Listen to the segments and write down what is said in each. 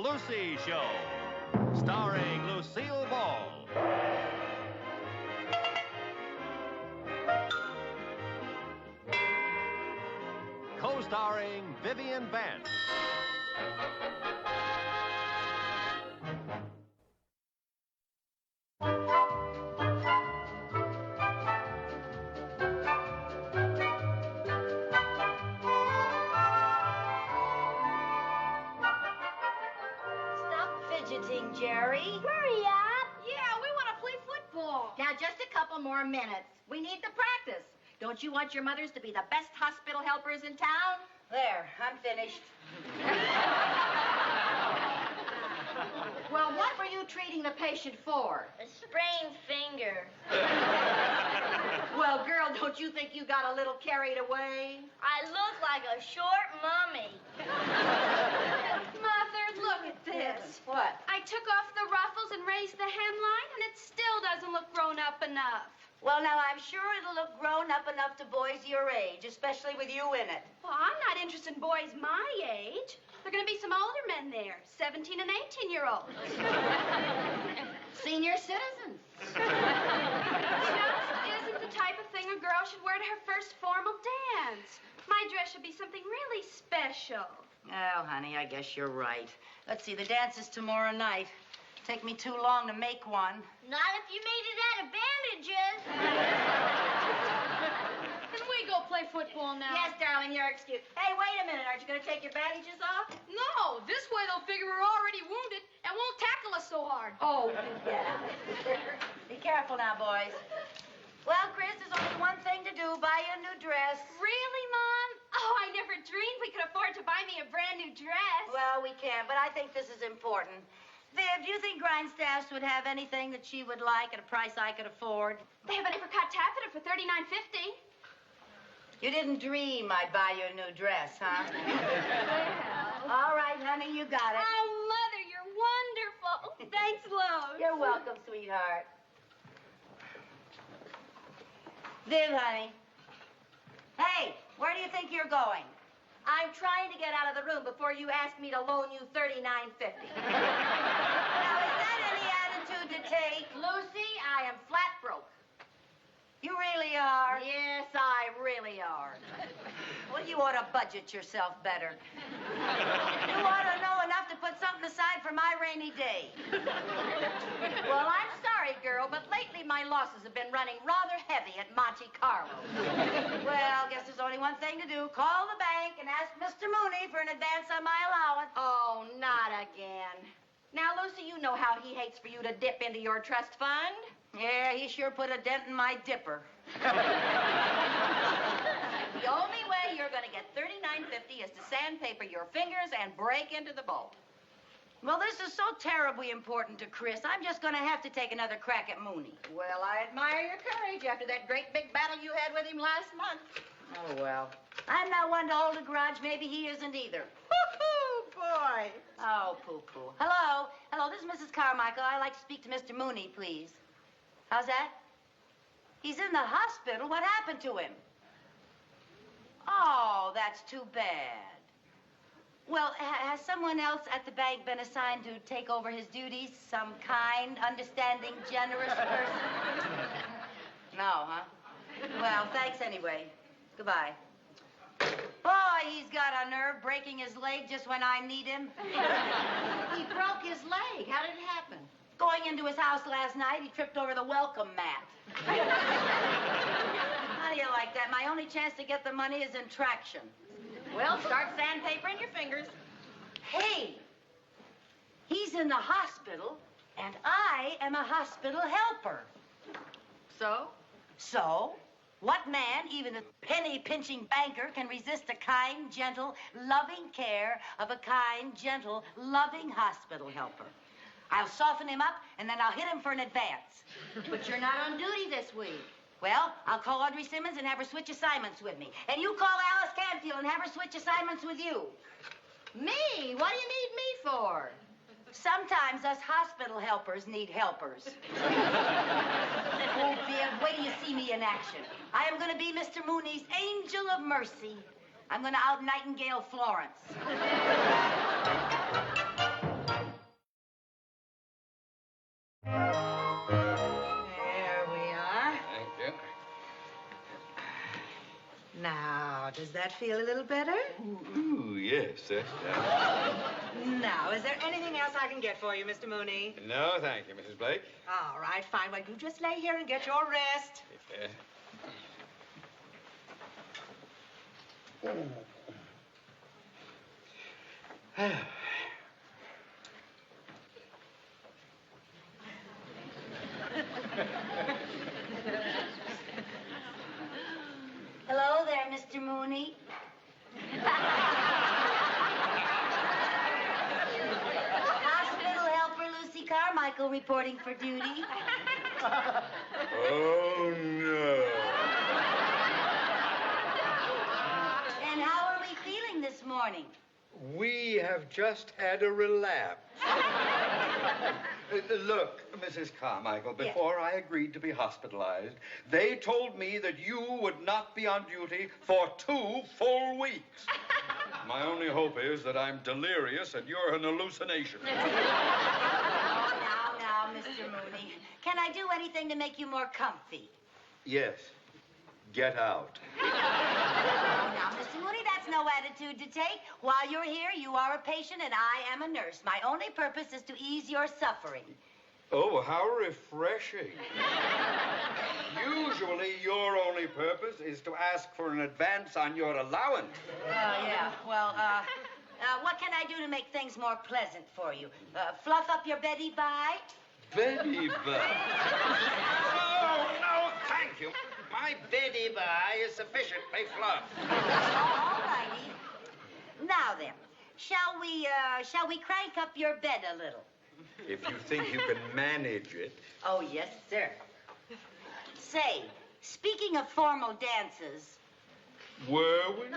Lucy Show, starring Lucille Ball. Co-starring Vivian Vance. Jerry. Hurry up. Yeah, we want to play football. Now, just a couple more minutes. We need the practice. Don't you want your mothers to be the best hospital helpers in town? There, I'm finished. Well, what were you treating the patient for? A sprained finger. Well, girl, don't you think you got a little carried away? I look like a short mummy. Mother, look at this. What? I took off the ruffles and raised the hemline, and it still doesn't look grown up enough. Well, now, I'm sure it'll look grown up enough to boys your age, especially with you in it. Well, I'm not interested in boys my age. There are going to be some older men there, 17 and 18-year-olds. Senior citizens. Just isn't the type of thing a girl should wear to her first formal dance. My dress should be something really special. Oh, honey, I guess you're right. Let's see, the dance is tomorrow night. Take me too long to make one. Not if you made it out of bandages. Can we go play football now? Yes, darling, you're excused. Hey, wait a minute. Aren't you going to take your bandages off? No, this way they'll figure we're already wounded and won't tackle us so hard. Oh, yeah. Be careful now, boys. Well, Chris, there's only one thing to do. Buy you a new dress. Really, Mom? Oh, I never dreamed we could afford to buy me a brand new dress. Well, we can, but I think this is important. Viv, do you think Grindstaffs would have anything that she would like at a price I could afford? They have an apricot taffeta for $39.50. You didn't dream I'd buy you a new dress, huh? Well. All right, honey, you got it. Oh, Mother, you're wonderful. Thanks, love. You're welcome, sweetheart. Viv, honey. Hey, where do you think you're going? I'm trying to get out of the room before you ask me to loan you $39.50. Now, is that any attitude to take? Lucy, I am flat broke. You really are? Yes, I really are. Well, you ought to budget yourself better. You ought to know enough to put something aside for my rainy day. Well, I'm sorry, girl, but lately my losses have been running rather heavy at Monte Carlo. Well, guess there's only one thing to do. Call the bank and ask Mr. Mooney for an advance on my allowance. Oh, not again. Now, Lucy, you know how he hates for you to dip into your trust fund. Yeah, he sure put a dent in my dipper. The only way you're going to get $39.50 is to sandpaper your fingers and break into the bowl. Well, this is so terribly important to Chris. I'm just going to have to take another crack at Mooney. Well, I admire your courage after that great big battle you had with him last month. Oh, well. I'm not one to hold a grudge. Maybe he isn't either. Oh, boy. Oh, poo-poo. Hello. Hello, this is Mrs. Carmichael. I'd like to speak to Mr. Mooney, please. How's that? He's in the hospital. What happened to him? Oh, that's too bad. Well, has someone else at the bank been assigned to take over his duties? Some kind, understanding, generous person? No, huh? Well, thanks anyway. Goodbye. Boy, he's got a nerve breaking his leg just when I need him. He broke his leg. How did it happen? Going into his house last night, he tripped over the welcome mat. How do you like that? My only chance to get the money is in traction. Well, start sandpapering your fingers. Hey, he's in the hospital, and I am a hospital helper. So? So, what man, even a penny-pinching banker, can resist the kind, gentle, loving care of a kind, gentle, loving hospital helper? I'll soften him up, and then I'll hit him for an advance. But you're not on duty this week. Well, I'll call Audrey Simmons and have her switch assignments with me. And you call Alice Canfield and have her switch assignments with you. Me? What do you need me for? Sometimes us hospital helpers need helpers. Oh, Viv, wait till you see me in action. I am going to be Mr. Mooney's angel of mercy. I'm going to out-Nightingale Florence. that feel a little better? Ooh, yes. Now, is there anything else I can get for you, Mr. Mooney? No, thank you, Mrs. Blake. All right, fine. Well, you just lay here and get your rest. Hello there, Mr. Mooney. Hospital helper Lucy Carmichael reporting for duty. Oh, no. And how are we feeling this morning? We have just had a relapse. Look, Mrs. Carmichael, before I agreed to be hospitalized, they told me that you would not be on duty for 2 full weeks. My only hope is that I'm delirious and you're an hallucination. Oh, now, Mr. Mooney. Can I do anything to make you more comfy? Yes. Get out. Oh, now, Mr. Mooney, that's no attitude to take. While you're here, you are a patient and I am a nurse. My only purpose is to ease your suffering. Oh, how refreshing. Usually, your only purpose is to ask for an advance on your allowance. Oh, yeah. Well, what can I do to make things more pleasant for you? Fluff up your Betty Bye? Betty Bye. No, thank you. My Betty Bye is sufficiently fluffed. All righty. Now then, shall we crank up your bed a little? If you think you can manage it. Oh, yes, sir. Say, speaking of formal dances... Were we?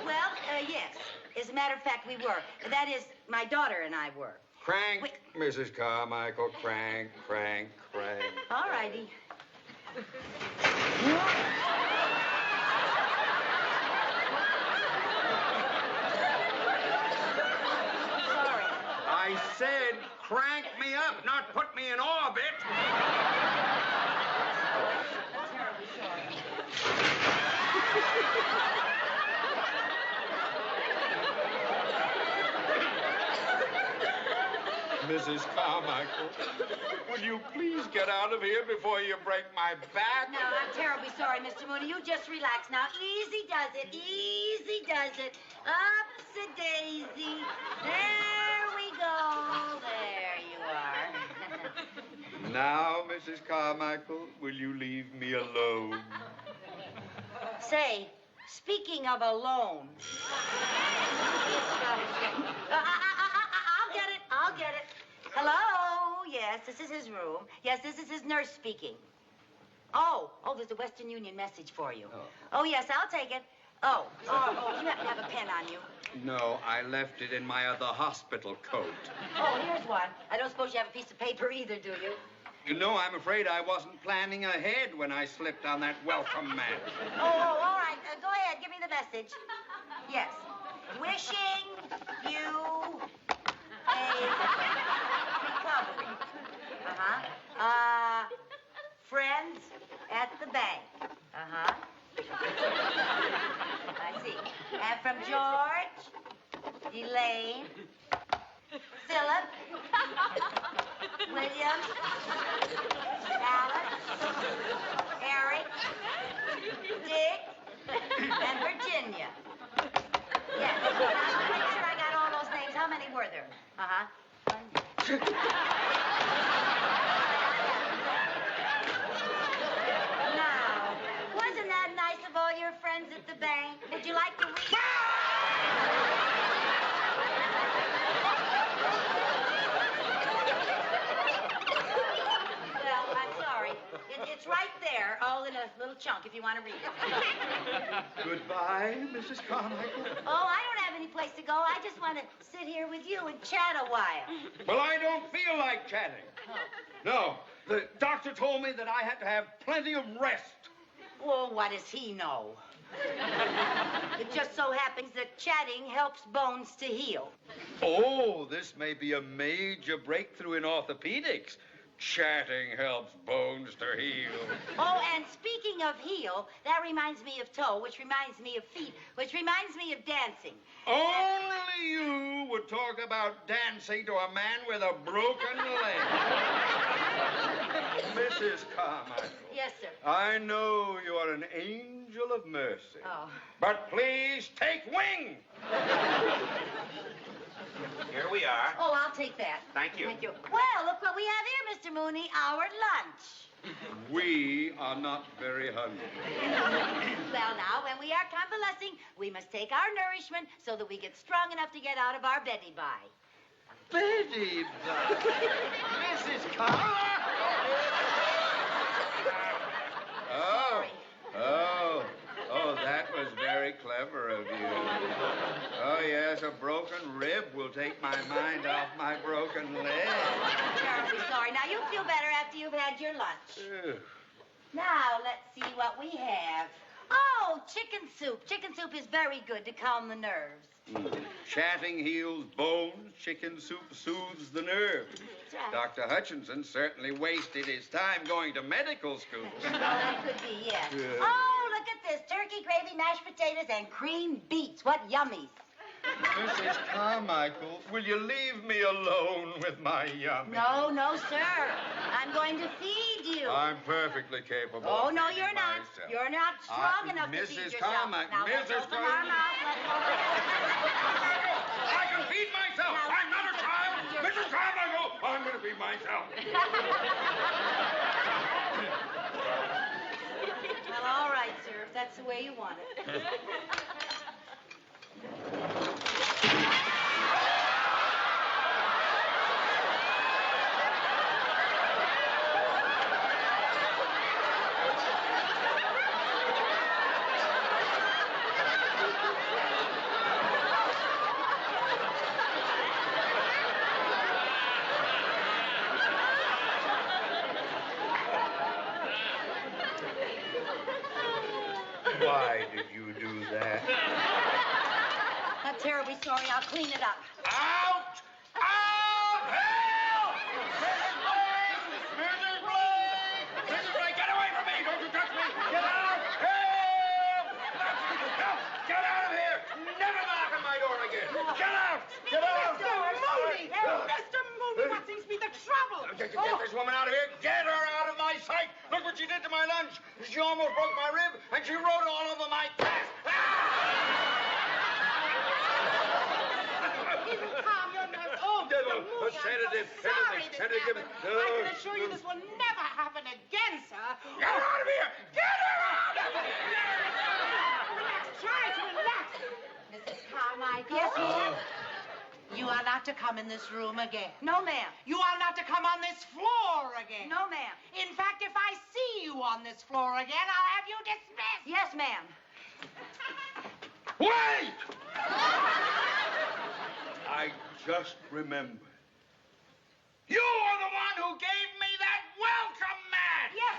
Well, yes. As a matter of fact, we were. That is, my daughter and I were. Crank, Mrs. Carmichael, crank, crank, crank. All righty. I said crank me up, not put me in orbit. Terribly sorry. Mrs. Carmichael, will you please get out of here before you break my back? No, I'm terribly sorry, Mr. Mooney. You just relax now. Easy does it. Easy does it. Upsy-daisy. There we go. There you are. Now, Mrs. Carmichael, will you leave me alone? Say, speaking of alone... I'll get it. Hello? Yes, this is his room. Yes, this is his nurse speaking. Oh, there's a Western Union message for you. Oh, yes, I'll take it. Oh, you happen to have a pen on you? No, I left it in my other hospital coat. Oh, here's one. I don't suppose you have a piece of paper either, do you? No, I'm afraid I wasn't planning ahead when I slipped on that welcome mat. Oh, all right. Go ahead. Give me the message. Yes. Wishing you a recovery. Friends at the bank. I see. And from George, Elaine, Philip, William, Alice, Eric, Dick, and Virginia. Yes. I'll make sure I got all those names. How many were there? Now, wasn't that nice of all your friends at the bank? Would you like to read? Well, I'm sorry. It's right there, all in a little chunk, if you want to read it. Goodbye, Mrs. Carmichael. Oh, I don't have any place to go. I just want to sit here with you and chat a while. Well, I don't feel like chatting. No, the doctor told me that I had to have plenty of rest. Well, what does he know? It just so happens that chatting helps bones to heal. Oh, this may be a major breakthrough in orthopedics. Chatting helps bones to heal. Oh, and speaking of heel, that reminds me of toe, which reminds me of feet, which reminds me of dancing. Only you would talk about dancing to a man with a broken leg. Mrs. Carmichael. Yes, sir. I know you are an angel of mercy. Oh. But please take wing. Here we are. Oh, I'll take that. Thank you. Thank you. Well, look what we have here, Mr. Mooney, our lunch. We are not very hungry. Well, now, when we are convalescing, we must take our nourishment so that we get strong enough to get out of our Betty by. Betty, Mrs. Carmichael. Oh, that was very clever of you. Oh, yes, a broken rib will take my mind off my broken leg. Terribly sorry. Now, you'll feel better after you've had your lunch. Now, let's see what we have. Oh, chicken soup. Chicken soup is very good to calm the nerves. Chatting heals bones. Chicken soup soothes the nerves. Right. Dr. Hutchinson certainly wasted his time going to medical school. Oh, that could be, yes. Yeah. Oh, look at this. Turkey, gravy, mashed potatoes, and cream beets. What yummies. Mrs. Carmichael, will you leave me alone with my yummy? No, no, sir. I'm going to feed you. I'm perfectly capable. Oh, of no, feeding you're not. myself. You're not strong enough to feed Mrs. yourself. Carmichael, Now, let's Mrs. open our mouth. Let's open I can feed myself. Now, I'm not a child. Mrs. Carmichael, I'm going to feed myself. Well, all right, sir, if that's the way you want it. Why did you do that? I'm terribly sorry. I'll clean it up. Out! Out! Help! Mrs. Blake! Mrs. Blake! Mrs. Blake, get away from me! Don't you touch me! Get out! Help! Help! Get out of here! Never knock on my door again! Get out! Get out! Mooney! Mr. Mooney, what seems to be the trouble? Get this woman out of here! Get her out of my sight! Look what she did to my lunch! She almost broke my rib, and she wrote all over my chest! Calm your nerves. Oh, Mr. Mooney, sedative, I'm so sorry this sedative. happened. I can assure you this will never happen again, sir. Get her out of here! Get her out of here! Relax. Try to relax. Mrs. Carmichael. Yes, ma'am? You are not to come in this room again. No, ma'am. You are not to come on this floor again. No, ma'am. In fact, if I see you on this floor again, I'll have you dismissed. Yes, ma'am. Wait! I just remembered. You are the one who gave me that welcome mat! Yes,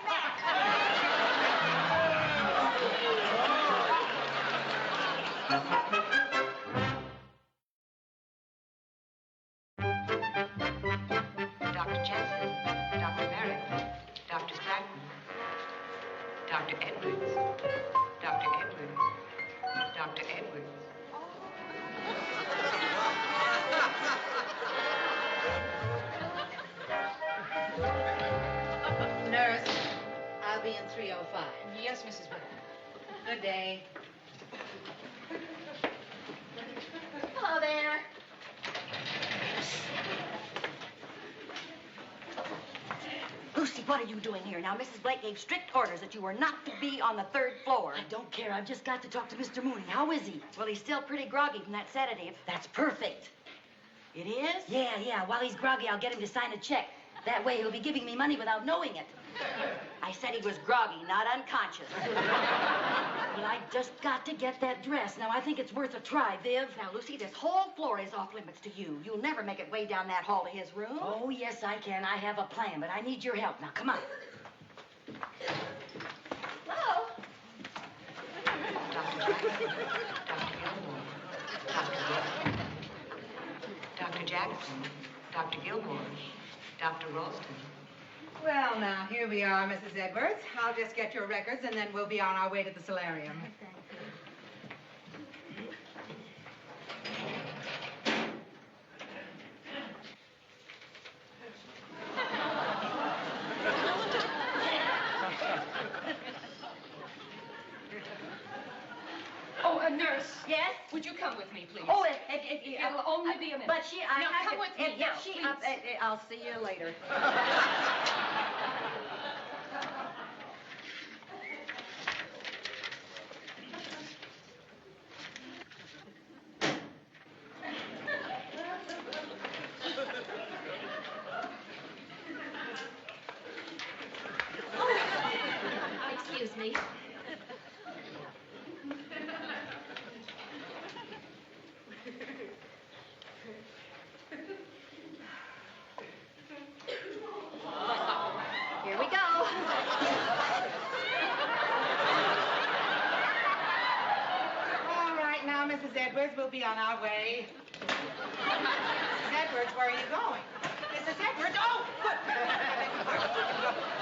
Dr. Jensen, Dr. Merrick, Dr. Stratton, Dr. Edwards, Dr. Edwards, Dr. Edwards. Nurse, I'll be in 305. Yes, Mrs. Bell. Good day. Hello there. Lucy, what are you doing here? Now, Mrs. Blake gave strict orders that you were not to be on the 3rd floor. I don't care. I've just got to talk to Mr. Mooney. How is he? Well, he's still pretty groggy from that sedative. That's perfect. It is? Yeah. While he's groggy, I'll get him to sign a check. That way he'll be giving me money without knowing it. I said he was groggy, not unconscious. Well, I just got to get that dress. Now, I think it's worth a try, Viv. Now, Lucy, this whole floor is off limits to you. You'll never make it way down that hall to his room. Oh, yes, I can. I have a plan, but I need your help. Now, come on. Hello. Dr. Jackson, Dr. Gilmore, Dr. Ralston, Dr. Jackson, Dr. Gilmore, Dr. Ralston, Well, now, here we are, Mrs. Edwards. I'll just get your records, and then we'll be on our way to the solarium. Oh, a nurse. Yes? Would you come with me, please? Oh, It'll only be a minute. But I No, have come to, with me now, please. I'll see you later. Excuse me. Here we go. All right, now, Mrs. Edwards, we'll be on our way. Mrs. Edwards, where are you going? Mrs. Edwards, oh, good.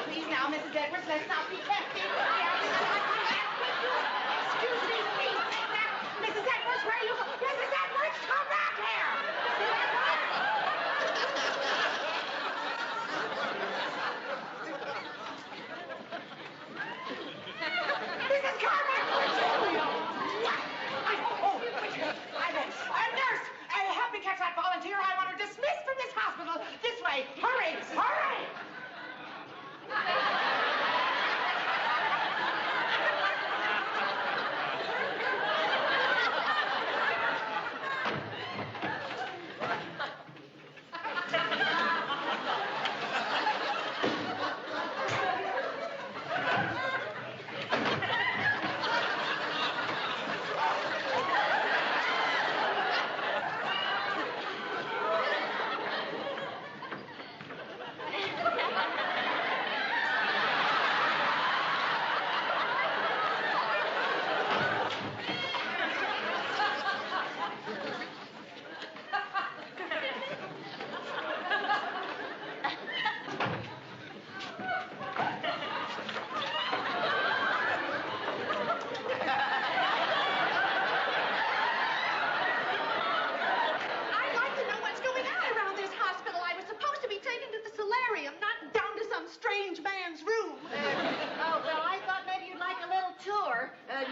Please now, Mrs. Edwards, let's not be tempted. Excuse me, please. Mrs. Edwards, where are you going? Mrs. Edwards, come back here. Mrs. Carmichael, it's you. Nurse, help me catch that volunteer. I want her dismissed from this hospital. This way. Hurry, hurry.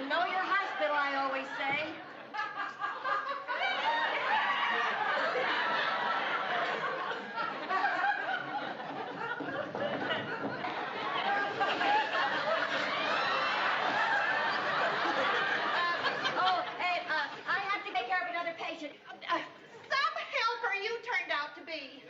Know your hospital, I always say. I have to take care of another patient. Some helper you turned out to be.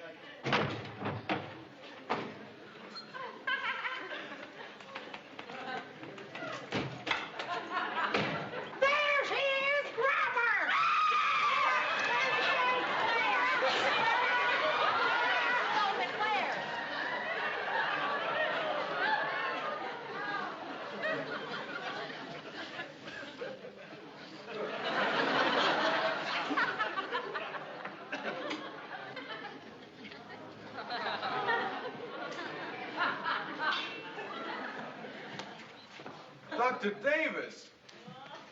Dr. Davis!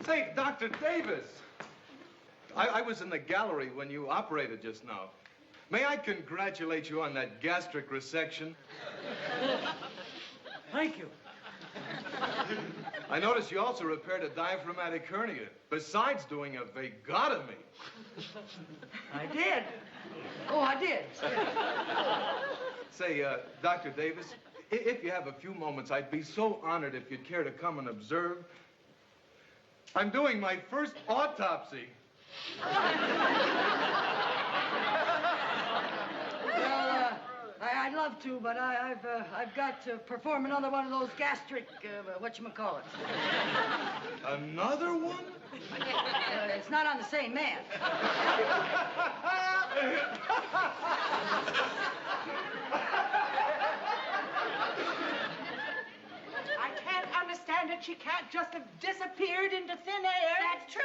Say, Dr. Davis! I was in the gallery when you operated just now. May I congratulate you on that gastric resection? Thank you. I noticed you also repaired a diaphragmatic hernia, besides doing a vagotomy. I did. Oh, I did. Say, Dr. Davis, if you have a few moments, I'd be so honored if you'd care to come and observe. I'm doing my first autopsy. Well, I'd love to, but I've got to perform another one of those gastric, whatchamacallit. Another one? It's not on the same man. I can't understand it. She can't just have disappeared into thin air. That's true.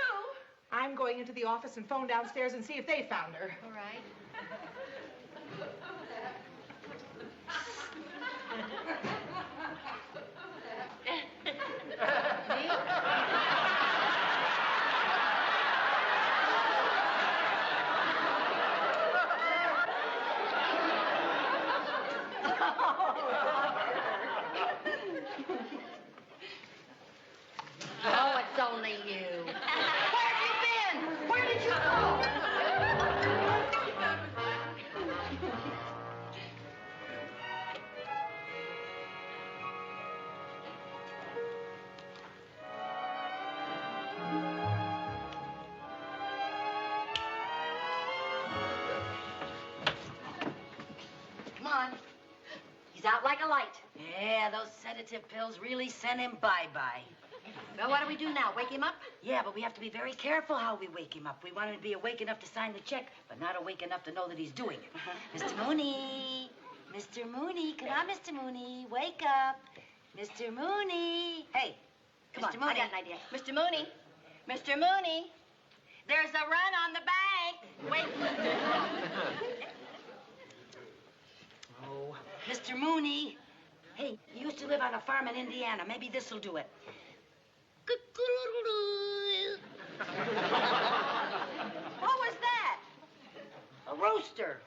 I'm going into the office and phone downstairs and see if they found her. All right. Oh, it's only you. Where have you been? Where did you go? Come on. He's out like a light. Yeah, those sedative pills really sent him bye-bye. Well, what do we do now? Wake him up? Yeah, but we have to be very careful how we wake him up. We want him to be awake enough to sign the check, but not awake enough to know that he's doing it. Mr. Mooney. Mr. Mooney. Come on, Mr. Mooney. Wake up. Mr. Mooney. Hey, come Mr. on. Mooney. I got an idea. Mr. Mooney. Mr. Mooney. There's a run on the bank. Wait. Oh, Mr. Mooney. Hey, you used to live on a farm in Indiana. Maybe this'll do it. What was that? A rooster.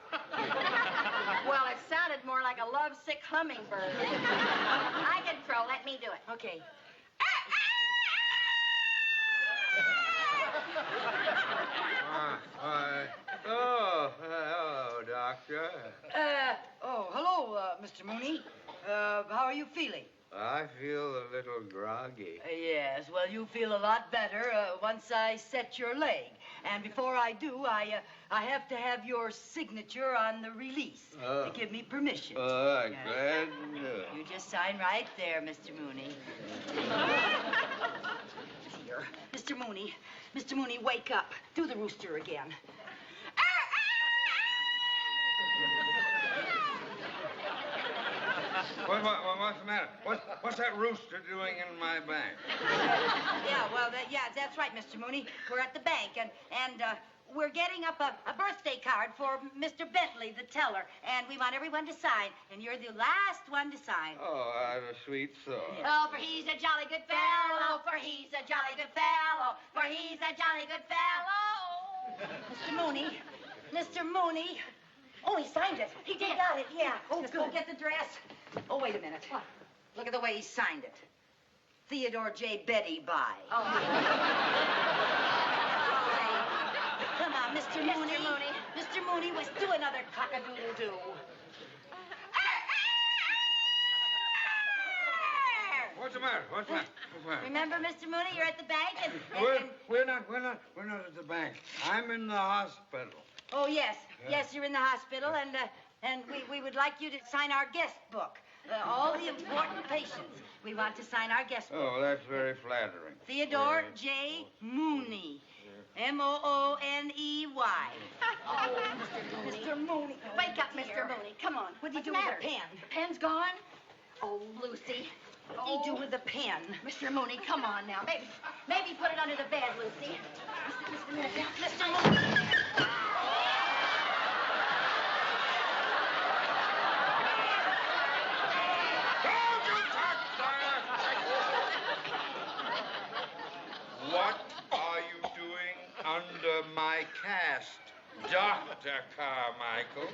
Well, it sounded more like a lovesick hummingbird. I can crow. Let me do it. Okay. Hello, Doctor. Hello, Mr. Mooney. How are you feeling? I feel a little groggy. Yes, well, you feel a lot better once I set your leg. And before I do, I have to have your signature on the release to give me permission. I'm Yes. glad to know. You just sign right there, Mr. Mooney. Here. Mr. Mooney. Mr. Mooney, wake up. Do the rooster again. What's the matter? What's that rooster doing in my bank? That's right, Mr. Mooney. We're at the bank, and we're getting up a birthday card for Mr. Bentley, the teller, and we want everyone to sign, and you're the last one to sign. Oh, I've a sweet thought. Oh, for he's a jolly good fellow. For he's a jolly good fellow. For he's a jolly good fellow. Mr. Mooney. Mr. Mooney. Oh, he signed it. He did. Got it, yeah. Oh, Let's good. go get the dress. Oh, wait a minute. What? Look at the way he signed it. Theodore J. Betty by. Oh. Come on, Mr. Mooney. Mr. Mooney. Mr. Mooney, let's do another cock-a-doodle-doo. What's the matter? What's the matter? Remember, Mr. Mooney, you're at the bank and We're not at the bank. I'm in the hospital. Oh, yes. Yes, you're in the hospital, and we would like you to sign our guest book. All the important patients. We want to sign our guest book. Oh, that's very flattering. Theodore J. Mooney. M-O-O-N-E-Y. Oh, Mr. Mooney. Wake up, Mr. Mooney. Come on. What'd you What's do the with matter? the pen? The pen's gone? Oh, Lucy. What did you do with the pen? Mr. Mooney, come on now. Maybe put it under the bed, Lucy. Mr. Mooney. What are you doing under my cast, Dr. Carmichael?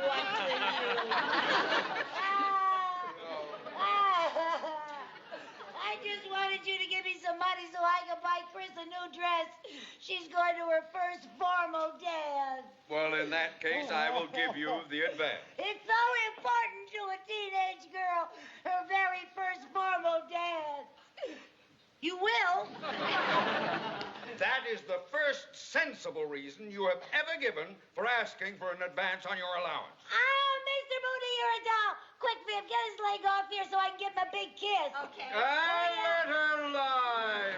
What's the use? I just wanted you to give me some money so I could buy Chris a new dress. She's going to her first formal dance. Well, in that case, I will give you the advance. It's so important to a teenage girl, her very first formal dance. You will? That is the first sensible reason you have ever given for asking for an advance on your allowance. Oh, Mr. Mooney, you're a doll. Quick, Viv, get his leg off here so I can give him a big kiss. Okay. And let her lie.